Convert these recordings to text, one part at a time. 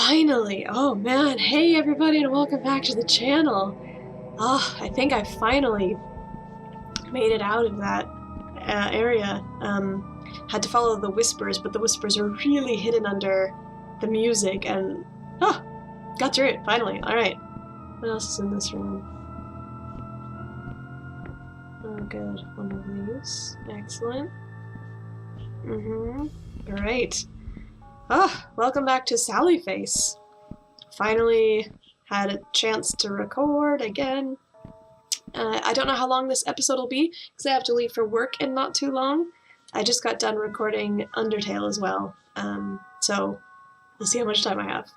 Finally! Oh man, hey everybody and welcome back to the channel. I think I finally made it out of that area. Had to follow the whispers, but the whispers are really hidden under the music and got through it, finally. Alright. What else is in this room? Oh good, one of these. Excellent. Great. Welcome back to Sally Face. Finally had a chance to record again. I don't know how long this episode will be, because I have to leave for work in not too long. I just got done recording Undertale as well, so we'll see how much time I have.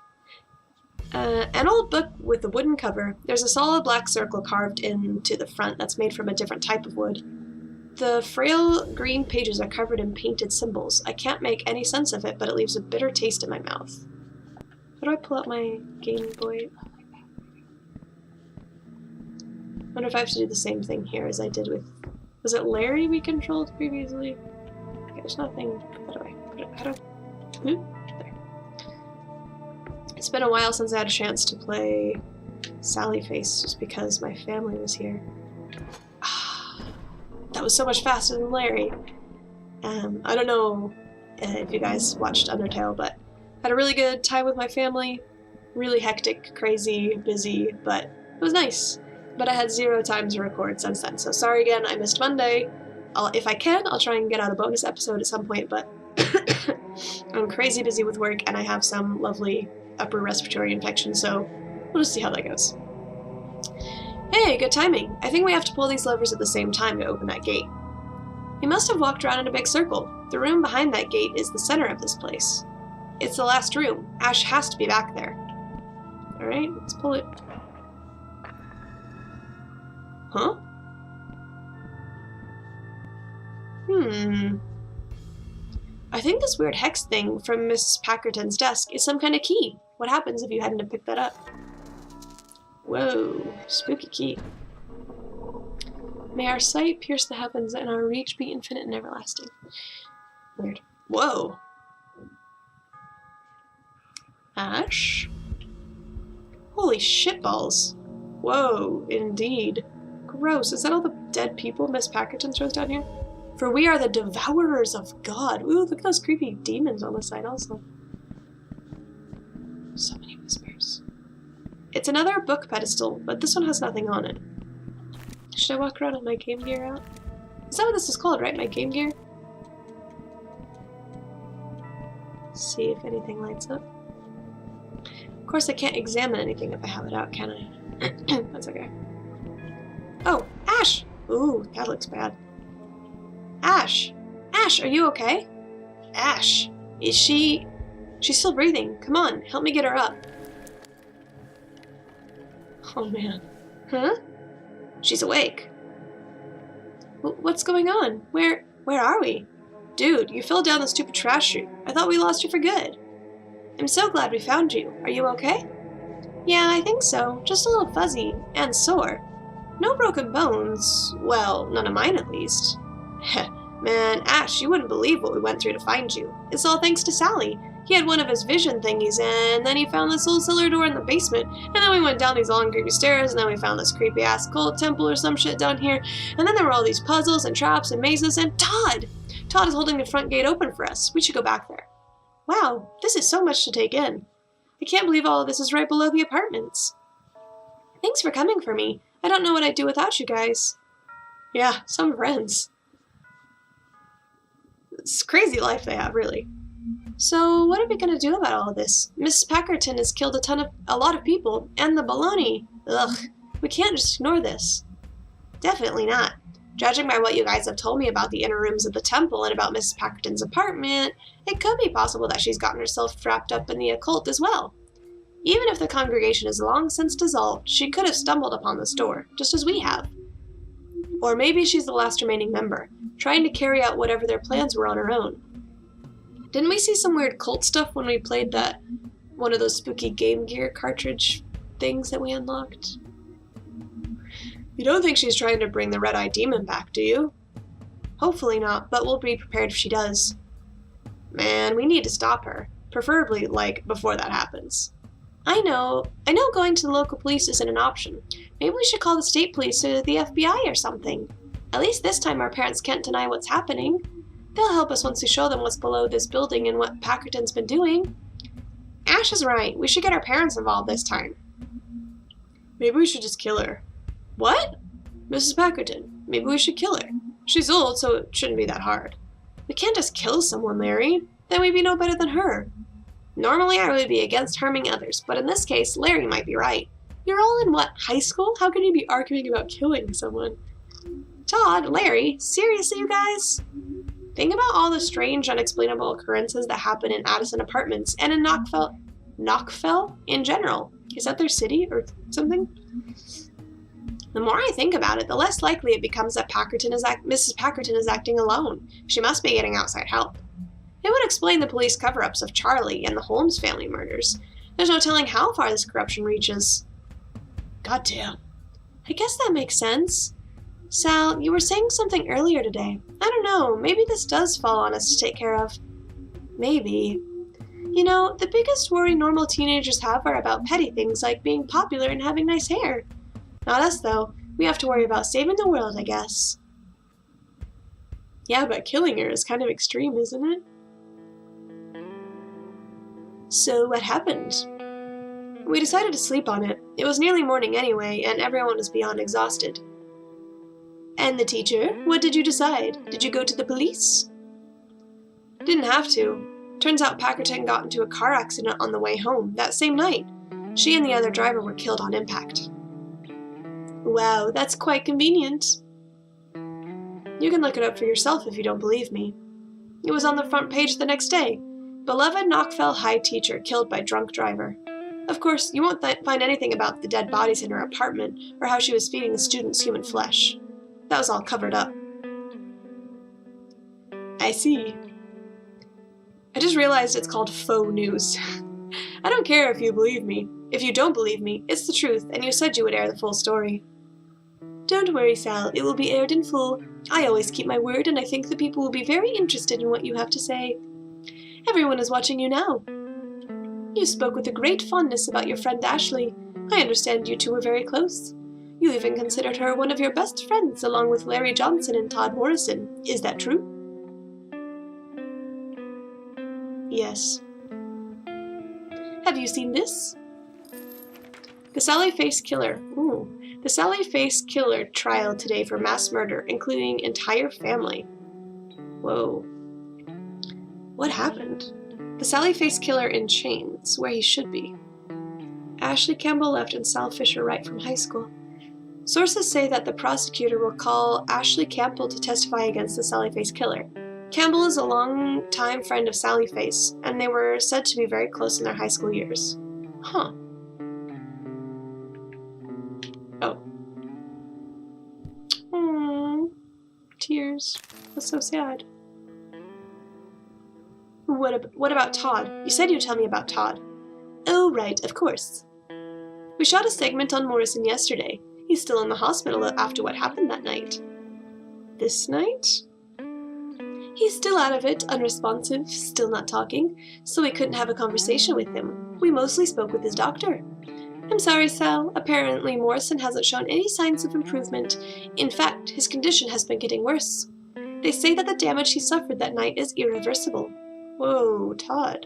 An old book with a wooden cover. There's a solid black circle carved into the front that's made from a different type of wood. The frail green pages are covered in painted symbols. I can't make any sense of it, but it leaves a bitter taste in my mouth. How do I pull out my Game Boy? I wonder if I have to do the same thing here as I did with... Was it Larry we controlled previously? Okay, there's nothing... How do I put it? How do I... There. It's been a while since I had a chance to play Sally Face, just because my family was here. That was so much faster than Larry. I don't know if you guys watched Undertale, but had a really good time with my family. Really hectic, crazy, busy, but it was nice. But I had 0 time to record since then, so sorry again, I missed Monday. If I can, I'll try and get out a bonus episode at some point, but I'm crazy busy with work and I have some lovely upper respiratory infection, so we'll just see how that goes. Hey, good timing. I think we have to pull these levers at the same time to open that gate. We must have walked around in a big circle. The room behind that gate is the center of this place. It's the last room. Ash has to be back there. Alright, let's pull it. Huh? I think this weird hex thing from Miss Packerton's desk is some kind of key. What happens if you hadn't have picked that up? Whoa, spooky key. May our sight pierce the heavens and our reach be infinite and everlasting. Weird. Whoa. Ash? Holy shitballs. Whoa, indeed. Gross. Is that all the dead people Miss Packerton throws down here? For we are the devourers of God. Ooh, look at those creepy demons on the side also. So many whispers. It's another book pedestal, but this one has nothing on it. Should I walk around with my Game Gear out? Is that what this is called, right? My Game Gear? See if anything lights up. Of course, I can't examine anything if I have it out, can I? That's okay. Oh, Ash! Ooh, that looks bad. Ash! Ash, are you okay? Ash! Is she... She's still breathing. Come on, help me get her up. Oh man. Huh? She's awake. What's going on? Where are we? Dude, you fell down the stupid trash chute. I thought we lost you for good. I'm so glad we found you. Are you okay? Yeah, I think so. Just a little fuzzy and sore. No broken bones. Well, none of mine at least. Heh. Man, Ash, you wouldn't believe what we went through to find you. It's all thanks to Sally. He had one of his vision thingies, and then he found this little cellar door in the basement, and then we went down these long creepy stairs, and then we found this creepy-ass cult temple or some shit down here, and then there were all these puzzles and traps and mazes, and Todd! Todd is holding the front gate open for us. We should go back there. Wow, this is so much to take in. I can't believe all of this is right below the apartments. Thanks for coming for me. I don't know what I'd do without you guys. Yeah, some friends. It's a crazy life they have, really. So, what are we gonna do about all of this? Miss Packerton has killed a lot of people, and the Bologna. Ugh, we can't just ignore this. Definitely not. Judging by what you guys have told me about the inner rooms of the temple and about Miss Packerton's apartment, it could be possible that she's gotten herself wrapped up in the occult as well. Even if the congregation is long since dissolved, she could have stumbled upon this door, just as we have. Or maybe she's the last remaining member, trying to carry out whatever their plans were on her own. Didn't we see some weird cult stuff when we played that one of those spooky Game Gear cartridge things that we unlocked? You don't think she's trying to bring the red-eyed demon back, do you? Hopefully not, but we'll be prepared if she does. Man, we need to stop her. Preferably, like, before that happens. I know going to the local police isn't an option. Maybe we should call the state police or the FBI or something. At least this time our parents can't deny what's happening. They'll help us once we show them what's below this building and what Packerton's been doing. Ash is right. We should get our parents involved this time. Maybe we should just kill her. What? Mrs. Packerton. Maybe we should kill her. She's old, so it shouldn't be that hard. We can't just kill someone, Larry. Then we'd be no better than her. Normally I would be against harming others, but in this case, Larry might be right. You're all in what, high school? How can you be arguing about killing someone? Todd, Larry, seriously, you guys? Think about all the strange, unexplainable occurrences that happen in Addison Apartments and in Knockfell in general. Is that their city or something? The more I think about it, the less likely it becomes that Mrs. Packerton is acting alone. She must be getting outside help. It would explain the police cover-ups of Charlie and the Holmes family murders. There's no telling how far this corruption reaches. Goddamn. I guess that makes sense. Sal, you were saying something earlier today. I don't know, maybe this does fall on us to take care of. Maybe. You know, the biggest worry normal teenagers have are about petty things like being popular and having nice hair. Not us, though. We have to worry about saving the world, I guess. Yeah, but killing her is kind of extreme, isn't it? So, what happened? We decided to sleep on it. It was nearly morning anyway, and everyone was beyond exhausted. And the teacher? What did you decide? Did you go to the police? Didn't have to. Turns out Packerton got into a car accident on the way home that same night. She and the other driver were killed on impact. Wow, that's quite convenient. You can look it up for yourself if you don't believe me. It was on the front page the next day. Beloved Knockfell High teacher killed by drunk driver. Of course, you won't find anything about the dead bodies in her apartment or how she was feeding the students human flesh. That was all covered up. I see. I just realized it's called faux news. I don't care if you believe me. If you don't believe me, it's the truth, and you said you would air the full story. Don't worry, Sal. It will be aired in full. I always keep my word, and I think the people will be very interested in what you have to say. Everyone is watching you now. You spoke with a great fondness about your friend Ashley. I understand you two were very close. You even considered her one of your best friends, along with Larry Johnson and Todd Morrison. Is that true? Yes. Have you seen this? The Sally Face Killer. Ooh. The Sally Face Killer trial today for mass murder, including entire family. Whoa. What happened? The Sally Face Killer in chains, where he should be. Ashley Campbell left and Sal Fisher right from high school. Sources say that the prosecutor will call Ashley Campbell to testify against the Sally Face Killer. Campbell is a long-time friend of Sally Face, and they were said to be very close in their high school years. Huh. Oh. Aww. Tears. That's so sad. What about Todd? You said you'd tell me about Todd. Oh, right, of course. We shot a segment on Morrison yesterday. He's still in the hospital after what happened that night. This night? He's still out of it, unresponsive, still not talking, so we couldn't have a conversation with him. We mostly spoke with his doctor. I'm sorry, Sal. Apparently Morrison hasn't shown any signs of improvement. In fact, his condition has been getting worse. They say that the damage he suffered that night is irreversible. Whoa, Todd.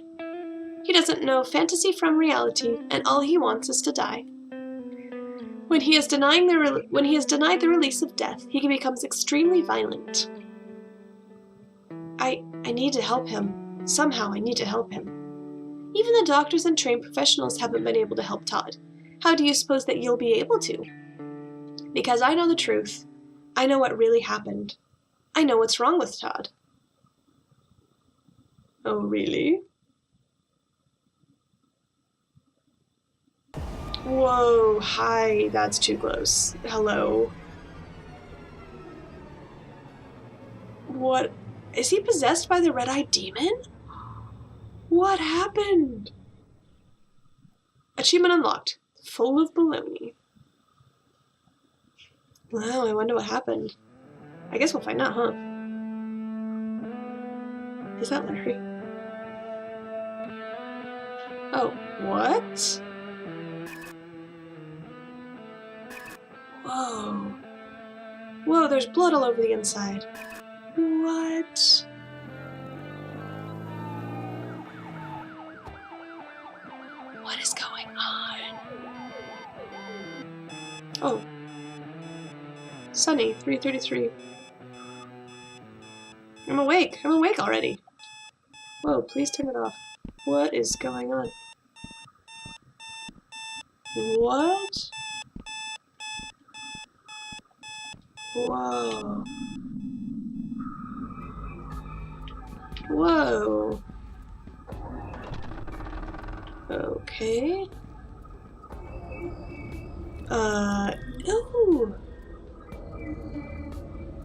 He doesn't know fantasy from reality, and all he wants is to die. When he is denied the release of death, he becomes extremely violent. I need to help him. Somehow I need to help him. Even the doctors and trained professionals haven't been able to help Todd. How do you suppose that you'll be able to? Because I know the truth. I know what really happened. I know what's wrong with Todd. Oh, really? Whoa, hi, that's too close. Hello. What? Is he possessed by the red-eyed demon? What happened? Achievement unlocked. Full of Bologna. Wow, I wonder what happened. I guess we'll find out, huh? Is that Larry? Oh, what? Whoa. Whoa, there's blood all over the inside. What? What is going on? Oh. Sunny, 3:33. I'm awake already. Whoa, please turn it off. What is going on? What? Whoa. Whoa. Okay. Ooh.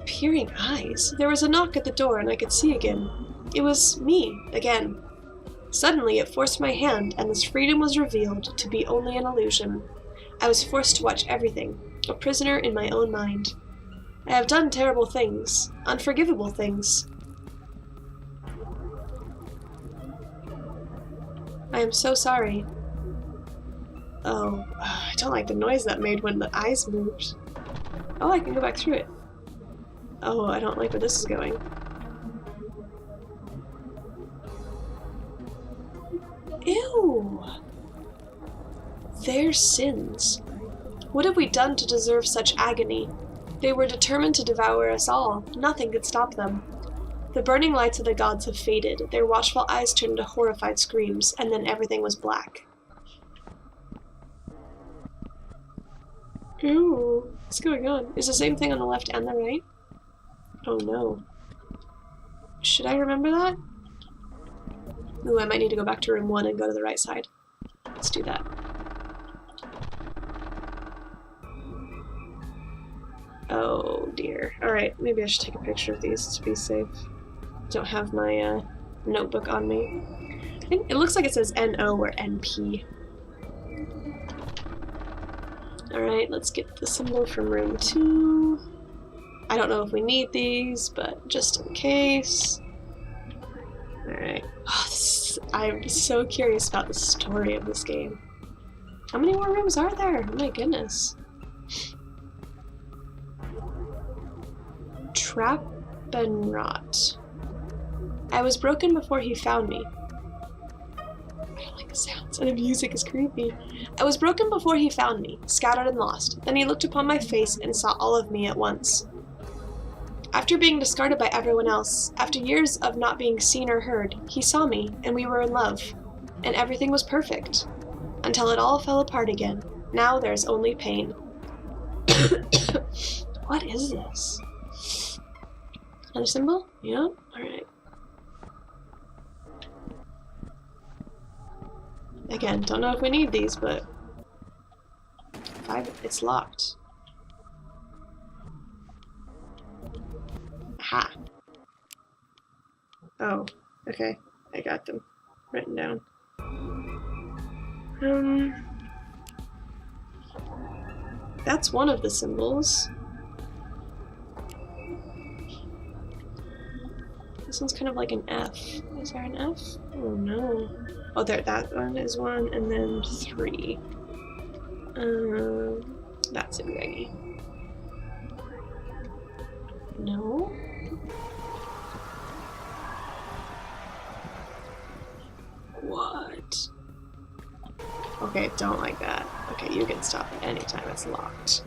Peering eyes. There was a knock at the door and I could see again. It was me, again. Suddenly it forced my hand and this freedom was revealed to be only an illusion. I was forced to watch everything, a prisoner in my own mind. I have done terrible things, unforgivable things. I am so sorry. Oh, I don't like the noise that made when the eyes moved. Oh, I can go back through it. Oh, I don't like where this is going. Ew! Their sins. What have we done to deserve such agony? They were determined to devour us all. Nothing could stop them. The burning lights of the gods have faded, their watchful eyes turned into horrified screams, and then everything was black. Ooh, what's going on? Is the same thing on the left and the right? Oh no. Should I remember that? Ooh, I might need to go back to room 1 and go to the right side. Let's do that. Oh dear. Alright, maybe I should take a picture of these to be safe. Don't have my notebook on me. I think it looks like it says NO or NP. Alright, let's get the symbol from room 2. I don't know if we need these, but just in case. Alright. Oh, I'm so curious about the story of this game. How many more rooms are there? Oh my goodness. Trap and rot. I was broken before he found me. I don't like the sounds, and the music is creepy. I was broken before he found me, scattered and lost. Then he looked upon my face and saw all of me at once. After being discarded by everyone else, after years of not being seen or heard, he saw me, and we were in love. And everything was perfect. Until it all fell apart again. Now there's only pain. What is this? Another symbol? Yeah? Alright. Again, don't know if we need these, but... it's locked. Aha. Oh, okay. I got them written down. That's one of the symbols. This one's kind of like an F. Is there an F? Oh no. Oh, there, that one is 1, and then 3. That's a Greggy. No? What? Okay, don't like that. Okay, you can stop at any time. It's locked.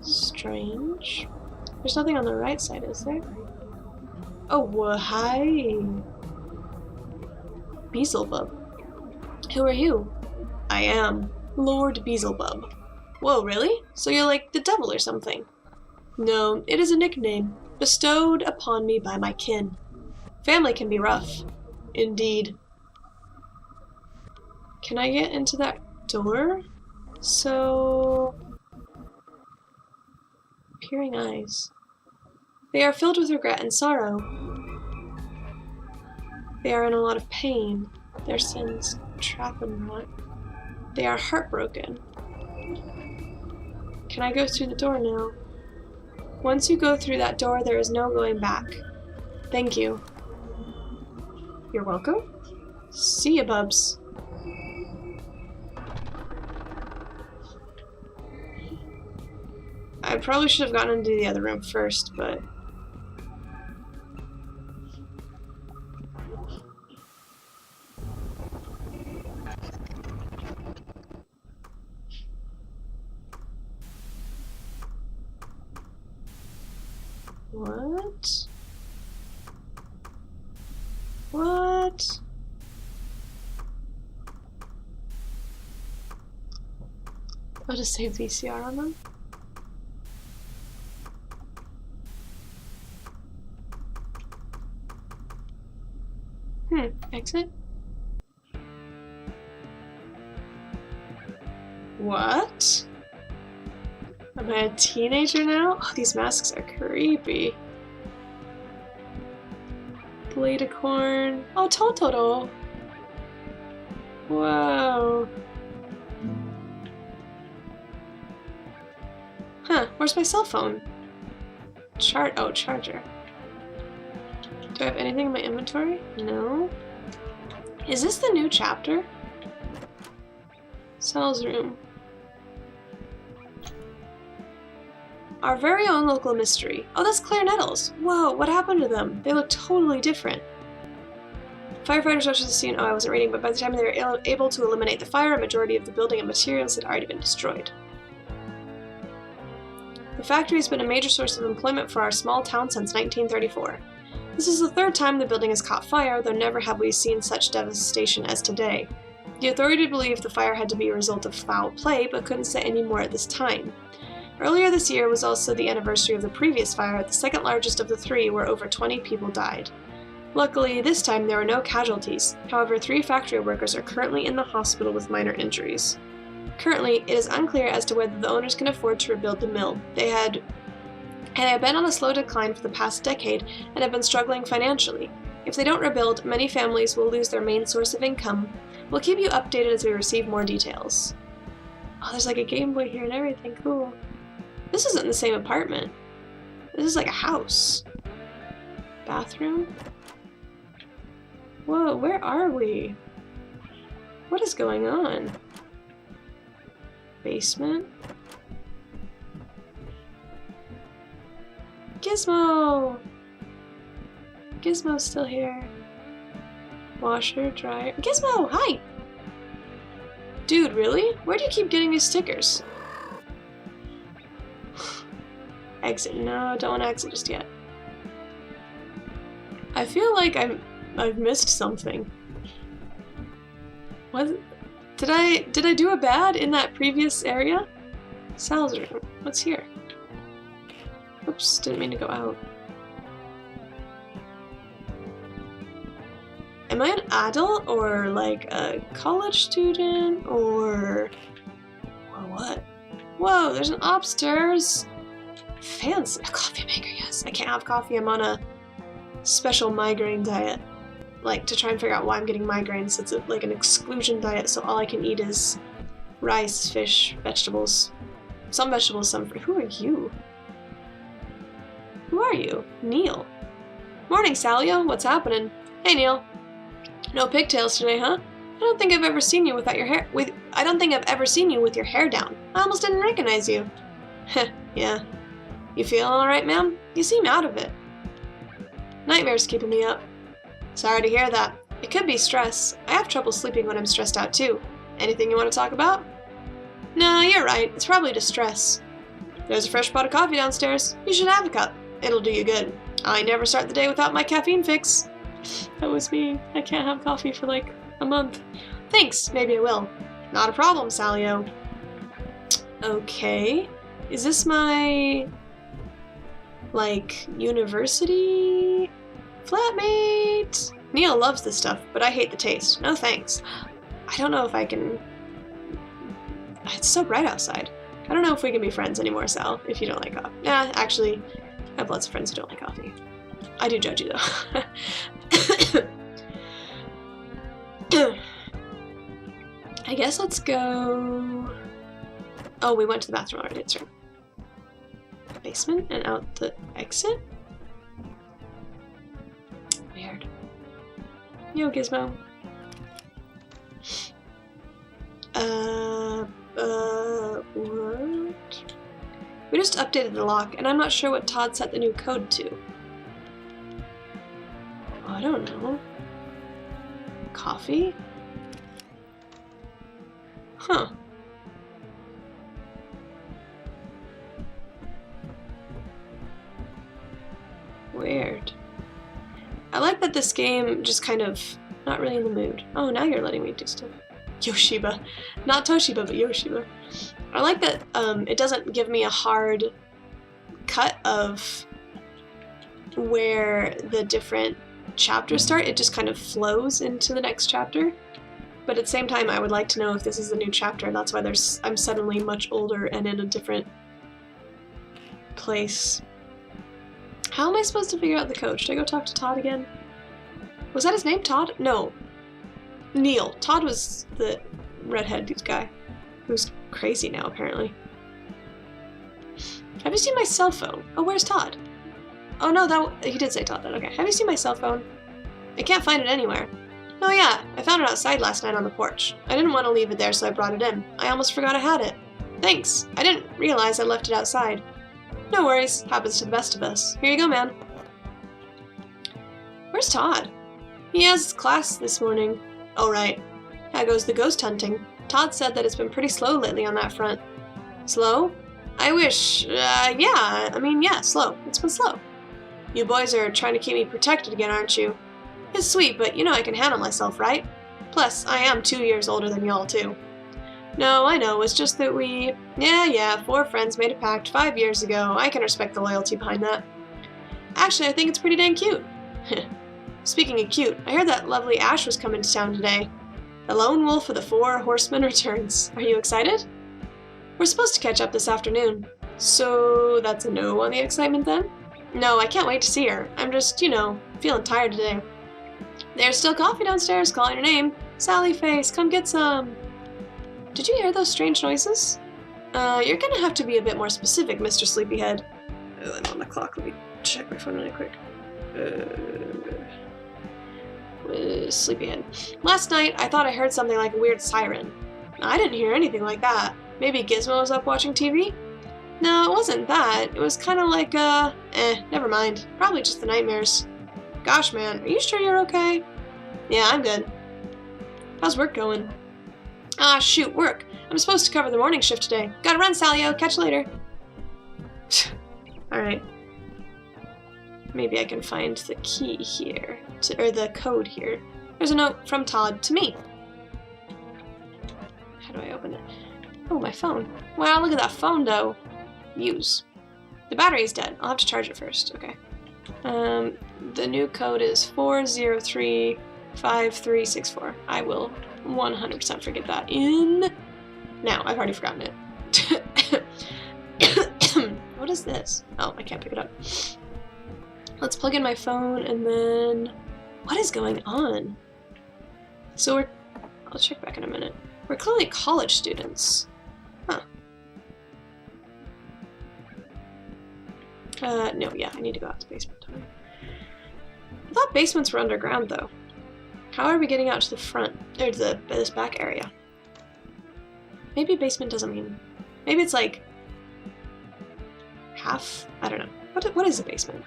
Strange. There's nothing on the right side, is there? Oh, well, hi. Beelzebub. Who are you? I am Lord Beelzebub. Whoa, really? So you're like the devil or something? No, it is a nickname, bestowed upon me by my kin. Family can be rough. Indeed. Can I get into that door? So... Peering eyes. They are filled with regret and sorrow. They are in a lot of pain. Their sins trap and rot. They are heartbroken. Can I go through the door now? Once you go through that door, there is no going back. Thank you. You're welcome. See ya, bubs. I probably should have gotten into the other room first, but... What? What? I'll just save VCR on them. Exit? What? Am I a teenager now? Oh, these masks are creepy. Blade of corn. Oh, Totoro. Whoa. Huh, where's my cell phone? Oh, charger. Do I have anything in my inventory? No. Is this the new chapter? Sal's room. Our very own local mystery. Oh, that's Claire Nettles. Whoa, what happened to them? They look totally different. Firefighters rushed to the scene. Oh, I wasn't reading, but by the time they were able to eliminate the fire, a majority of the building and materials had already been destroyed. The factory has been a major source of employment for our small town since 1934. This is the third time the building has caught fire, though never have we seen such devastation as today. The authorities believe the fire had to be a result of foul play, but couldn't say any more at this time. Earlier this year was also the anniversary of the previous fire, the second largest of the three, where over 20 people died. Luckily, this time there were no casualties. However, 3 factory workers are currently in the hospital with minor injuries. Currently, it is unclear as to whether the owners can afford to rebuild the mill. They had been on a slow decline for the past decade and have been struggling financially. If they don't rebuild, many families will lose their main source of income. We'll keep you updated as we receive more details. Oh, there's like a Game Boy here and everything. Cool. This isn't the same apartment. This is like a house. Bathroom? Whoa, where are we? What is going on? Basement? Gizmo! Gizmo's still here. Washer, dryer. Gizmo, hi! Dude, really? Where do you keep getting these stickers? Exit. No, don't want to exit just yet. I feel like I've missed something. What? Did I do a bad in that previous area? Sal's room. What's here? Oops, didn't mean to go out. Am I an adult or like a college student or what? Whoa, there's an upstairs. Fancy. A coffee maker, yes. I can't have coffee. I'm on a special migraine diet. Like, to try and figure out why I'm getting migraines. It's like an exclusion diet, so all I can eat is rice, fish, vegetables. Some vegetables, some fruit. Who are you? Who are you? Neil. Morning, Salio. What's happening? Hey, Neil. No pigtails today, huh? I don't think I've ever seen you without your hair. I don't think I've ever seen you with your hair down. I almost didn't recognize you. Heh, yeah. You feeling alright, ma'am? You seem out of it. Nightmares keeping me up. Sorry to hear that. It could be stress. I have trouble sleeping when I'm stressed out too. Anything you want to talk about? No, you're right. It's probably just stress. There's a fresh pot of coffee downstairs. You should have a cup. It'll do you good. I never start the day without my caffeine fix. That was me. I can't have coffee for like a month. Thanks. Maybe I will. Not a problem, Salio. Okay. Is this my like university flatmate? Neil loves this stuff, but I hate the taste. No thanks. I don't know if I can... It's so bright outside. I don't know if we can be friends anymore, Sal, if you don't like coffee. Nah, actually, I have lots of friends who don't like coffee. I do judge you, though. I guess let's go... Oh, we went to the bathroom already, that's right. basement and out the exit? Weird. Yo, Gizmo. What? We just updated the lock, and I'm not sure what Todd set the new code to. Oh, I don't know. Coffee? Huh. Weird. I like that this game just kind of not really in the mood. Oh, now you're letting me do stuff. Yoshiba. Not Toshiba, but Yoshiba. I like that it doesn't give me a hard cut of where the different chapters start. It just kind of flows into the next chapter. But at the same time, I would like to know if this is a new chapter, and that's why I'm suddenly much older and in a different place. How am I supposed to figure out the code? Should I go talk to Todd again? Was that his name, Todd? No. Neil. Todd was the redhead guy who's crazy now, apparently. Have you seen my cell phone? Oh, where's Todd? Oh no, he did say Todd then. Okay. Have you seen my cell phone? I can't find it anywhere. Oh yeah, I found it outside last night on the porch. I didn't want to leave it there, so I brought it in. I almost forgot I had it. Thanks. I didn't realize I left it outside. No worries. Happens to the best of us. Here you go, man. Where's Todd? He has class this morning. Oh, right. How goes the ghost hunting? Todd said that it's been pretty slow lately on that front. Slow? I wish, yeah, slow. It's been slow. You boys are trying to keep me protected again, aren't you? It's sweet, but you know I can handle myself, right? Plus, I am 2 years older than y'all, too. No, I know, it's just that we... Yeah, 4 friends made a pact 5 years ago. I can respect the loyalty behind that. Actually, I think it's pretty dang cute. Speaking of cute, I heard that lovely Ash was coming to town today. The lone wolf of the 4 horsemen returns. Are you excited? We're supposed to catch up this afternoon. So that's a no on the excitement then? No, I can't wait to see her. I'm just, feeling tired today. There's still coffee downstairs calling your name. Sally Face, come get some. Did you hear those strange noises? You're gonna have to be a bit more specific, Mr. Sleepyhead. Oh, I'm on the clock. Let me check my phone really quick. Sleepyhead. Last night, I thought I heard something like a weird siren. I didn't hear anything like that. Maybe Gizmo was up watching TV? No, it wasn't that. It was kind of like, never mind. Probably just the nightmares. Gosh, man, are you sure you're okay? Yeah, I'm good. How's work going? Ah, shoot, work. I'm supposed to cover the morning shift today. Gotta run, Salio. Catch you later. Alright. Maybe I can find the key here. Or the code here. There's a note from Todd to me. How do I open it? Oh, my phone. Wow, look at that phone, though. Use. The battery's dead. I'll have to charge it first. Okay. The new code is 4035364. I will 100% forget that in... Now, I've already forgotten it. What is this? Oh, I can't pick it up. Let's plug in my phone and then... What is going on? So I'll check back in a minute. We're clearly college students. Huh. No, yeah, I need to go out to the basement. I thought basements were underground, though. How are we getting out to the front? Or to this back area? Maybe basement doesn't mean... Maybe it's like... half? I don't know. What is a basement?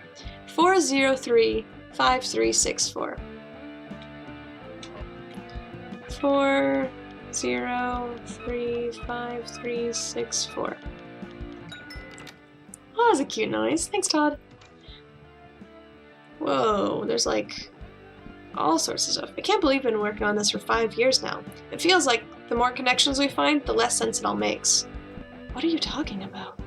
4035364. 4035364. Oh, that's a cute noise. Thanks, Todd. Whoa, there's like all sorts of stuff. I can't believe we've been working on this for 5 years now. It feels like the more connections we find, the less sense it all makes. What are you talking about?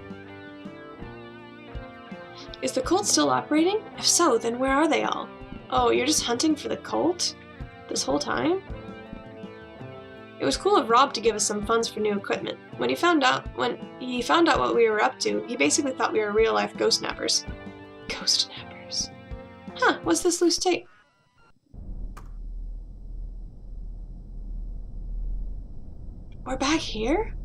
Is the cult still operating? If so, then where are they all? Oh, you're just hunting for the cult? This whole time? It was cool of Rob to give us some funds for new equipment. When he found out what we were up to, he basically thought we were real-life ghost nappers. Ghost nappers. Huh, what's this loose tape? We're back here?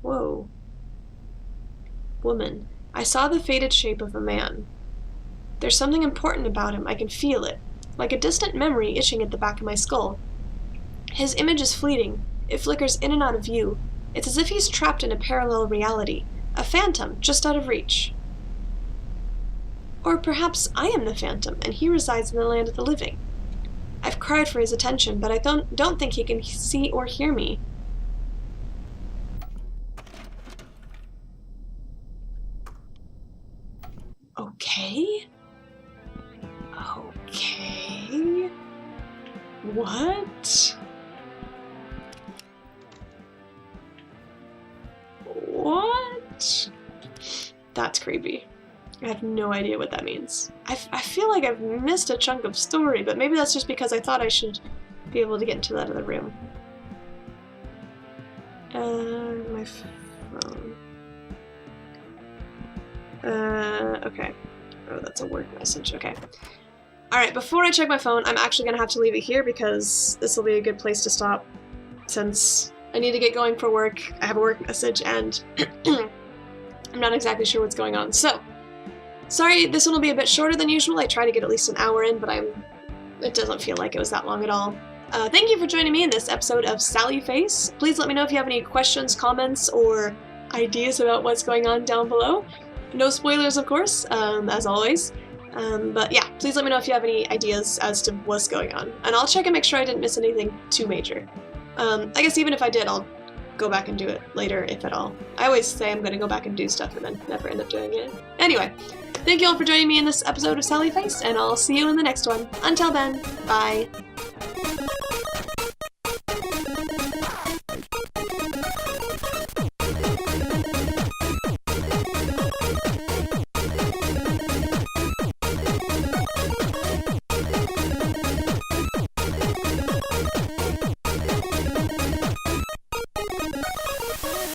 Whoa. Woman. I saw the faded shape of a man. There's something important about him. I can feel it. Like a distant memory itching at the back of my skull. His image is fleeting. It flickers in and out of view. It's as if he's trapped in a parallel reality. A phantom, just out of reach. Or perhaps I am the phantom, and he resides in the land of the living. I've cried for his attention, but I don't think he can see or hear me. Okay? Okay? What? What? That's creepy. I have no idea what that means. I feel like I've missed a chunk of story, but maybe that's just because I thought I should be able to get into that other room. My phone. Okay. Oh, that's a work message. Okay. Alright, before I check my phone, I'm actually gonna have to leave it here because this will be a good place to stop since I need to get going for work. I have a work message and I'm not exactly sure what's going on. So, sorry, this one will be a bit shorter than usual. I try to get at least an hour in, but it doesn't feel like it was that long at all. Thank you for joining me in this episode of Sally Face. Please let me know if you have any questions, comments, or ideas about what's going on down below. No spoilers, of course, as always. But yeah, please let me know if you have any ideas as to what's going on. And I'll check and make sure I didn't miss anything too major. I guess even if I did, I'll go back and do it later, if at all. I always say I'm going to go back and do stuff and then never end up doing it. Anyway, thank you all for joining me in this episode of Sally Face, and I'll see you in the next one. Until then, bye!